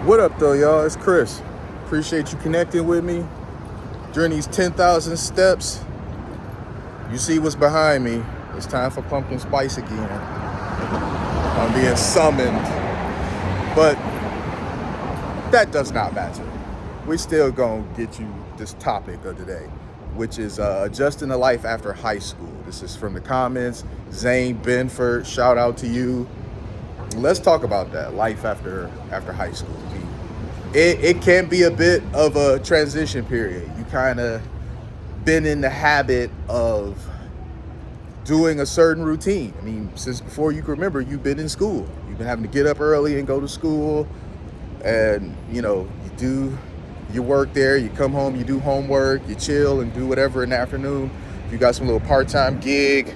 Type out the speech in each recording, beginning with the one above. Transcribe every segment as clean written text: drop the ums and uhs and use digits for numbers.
What up, though, y'all? It's Chris. Appreciate you connecting with me during these 10,000 steps. You see what's behind me. It's time for pumpkin spice again. I'm being summoned. But that does not matter. We still gonna get you this topic of today, which is adjusting to life after high school. This is from the comments. Zane Benford, shout out to you. Let's talk about that, life after high school. It can be a bit of a transition period. You kind of been in the habit of doing a certain routine. I mean, since before you can remember, you've been in school. You've been having to get up early and go to school, and you do your work there. You come home, you do homework, you chill and do whatever in the afternoon. If you got some little part-time gig,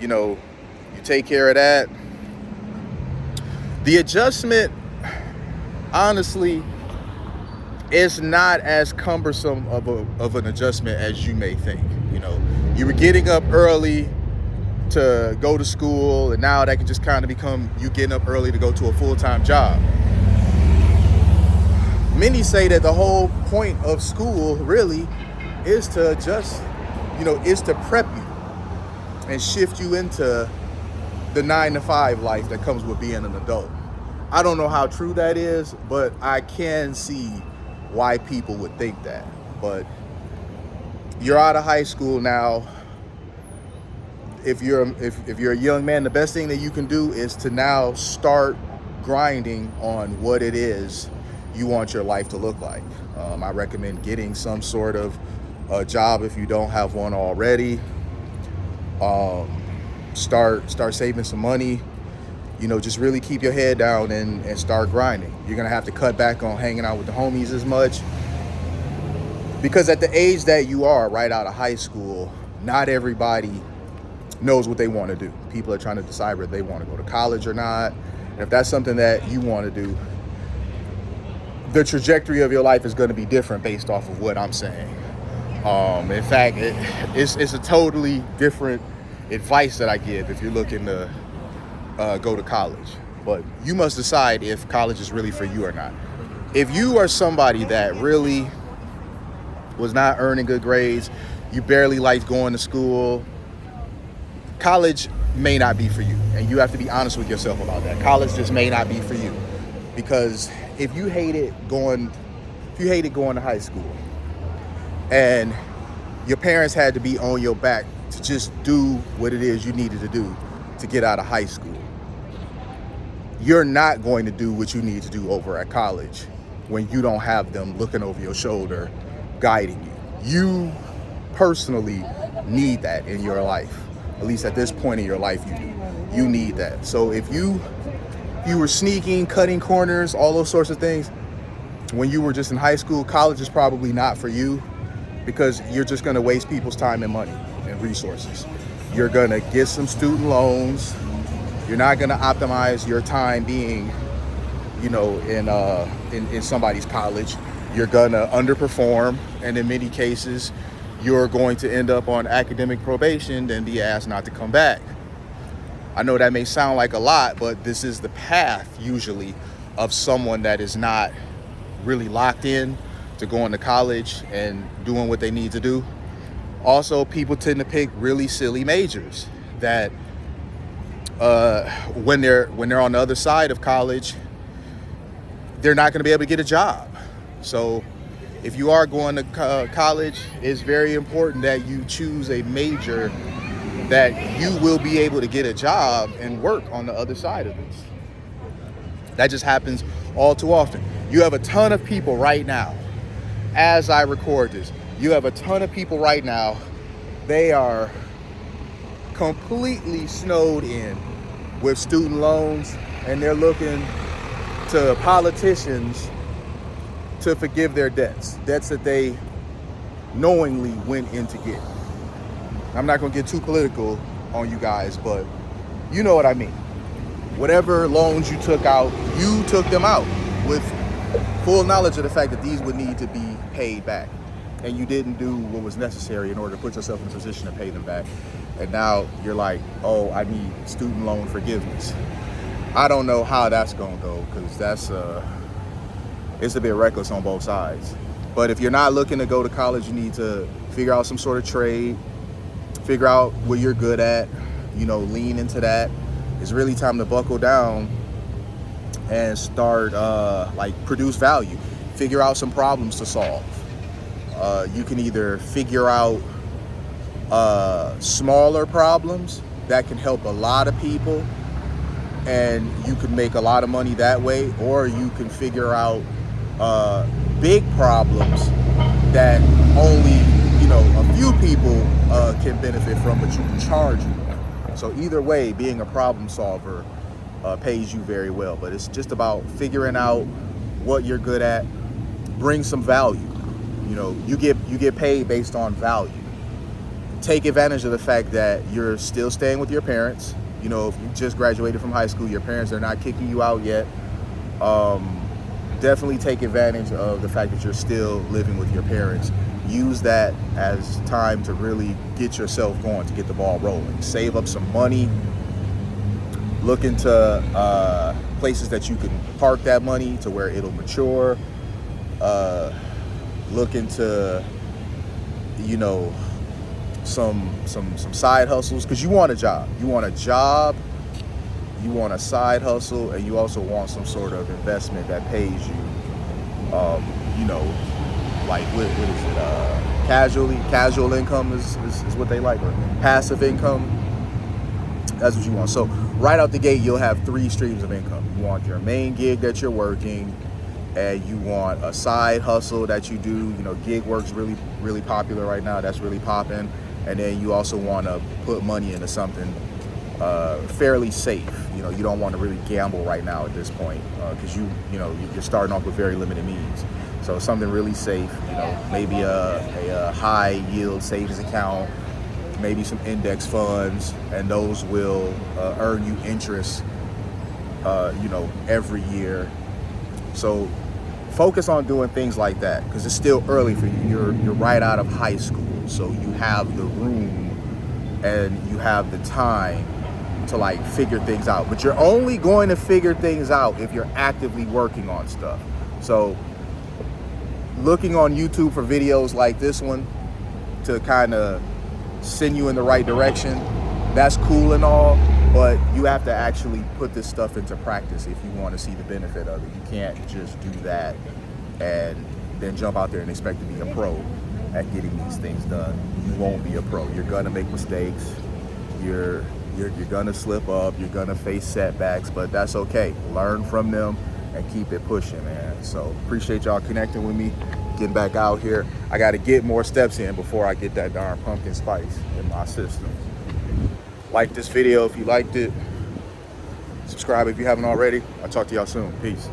you take care of that. The adjustment, honestly, is not as cumbersome of an adjustment as you may think. You were getting up early to go to school, and now that can just kind of become you getting up early to go to a full-time job. Many say that the whole point of school really is to adjust, is to prep you and shift you into the 9-to-5 life that comes with being an adult. I don't know how true that is, but I can see why people would think that. But you're out of high school now. If you're a young man, the best thing that you can do is to now start grinding on what it is you want your life to look like. I recommend getting some sort of a job if you don't have one already. Start saving some money. Just really keep your head down and start grinding. You're gonna have to cut back on hanging out with the homies as much, because at the age that you are, right out of high school, not everybody knows what they want to do. People are trying to decide whether they want to go to college or not. And if that's something that you want to do, the trajectory of your life is going to be different based off of what I'm saying. In fact, it's a totally different advice that I give if you're looking to go to college. But you must decide if college is really for you or not. If you are somebody that really was not earning good grades, you barely liked going to school, college may not be for you. And you have to be honest with yourself about that. College just may not be for you. Because if you hated going to high school and your parents had to be on your back to just do what it is you needed to do to get out of high school, you're not going to do what you need to do over at college when you don't have them looking over your shoulder, guiding you. You personally need that in your life. At least at this point in your life, you do. You need that. So if you were sneaking, cutting corners, all those sorts of things, when you were just in high school, college is probably not for you, because you're just going to waste people's time and money and resources. You're going to get some student loans. You're not going to optimize your time being, in somebody's college. You're going to underperform, and in many cases, you're going to end up on academic probation and be asked not to come back. I know that may sound like a lot, but this is the path usually of someone that is not really locked in to going to college and doing what they need to do. Also, people tend to pick really silly majors that when they're on the other side of college, they're not going to be able to get a job. So if you are going to college, it's very important that you choose a major that you will be able to get a job and work on the other side of this. That just happens all too often. You have a ton of people right now, as I record this, you have a ton of people right now, they are completely snowed in with student loans, and they're looking to politicians to forgive their debts that they knowingly went in to get. I'm not going to get too political on you guys, but you know what I mean. Whatever loans you took out, you took them out with full knowledge of the fact that these would need to be paid back. And you didn't do what was necessary in order to put yourself in a position to pay them back. And now you're like, oh, I need student loan forgiveness. I don't know how that's going to go, because it's a bit reckless on both sides. But if you're not looking to go to college, you need to figure out some sort of trade, figure out what you're good at, you know, lean into that. It's really time to buckle down and start like produce value. Figure out some problems to solve. You can either figure out smaller problems that can help a lot of people and you can make a lot of money that way, or you can figure out big problems that only, you know, a few people can benefit from, but you can charge more. So either way, being a problem solver pays you very well. But it's just about figuring out what you're good at, bring some value. You know, you get paid based on value. Take advantage of the fact that you're still staying with your parents. You know, if you just graduated from high school, your parents are not kicking you out yet. Definitely take advantage of the fact that you're still living with your parents. Use that as time to really get yourself going, to get the ball rolling. Save up some money. Look into places that you can park that money to where it'll mature. Look into, you know, some side hustles, because you want a job. You want a job, you want a side hustle, and you also want some sort of investment that pays you, you know, like what is it? Casual income is what they like, or passive income. That's what you want. So right out the gate, you'll have 3 streams of income. You want your main gig that you're working, and you want a side hustle that you do. You know, gig work's really popular right now. That's really popping. And then you also want to put money into something fairly safe. You know, you don't want to really gamble right now at this point, because you're starting off with very limited means. So something really safe. You know, maybe a high yield savings account, maybe some index funds, and those will earn you interest, you know, every year. So focus on doing things like that, because it's still early for you. You're right out of high school, so you have the room and you have the time to like figure things out. But you're only going to figure things out if you're actively working on stuff. So looking on YouTube for videos like this one to kind of send you in the right direction, that's cool and all, but you have to actually put this stuff into practice if you want to see the benefit of it. You can't just do that and then jump out there and expect to be a pro at getting these things done. You won't be a pro. You're gonna make mistakes. You're gonna slip up. You're gonna face setbacks, but that's okay. Learn from them and keep it pushing, man. So appreciate y'all connecting with me, getting back out here. I got to get more steps in before I get that darn pumpkin spice in my system. Like this video if you liked it. Subscribe if you haven't already. I'll talk to y'all soon. Peace.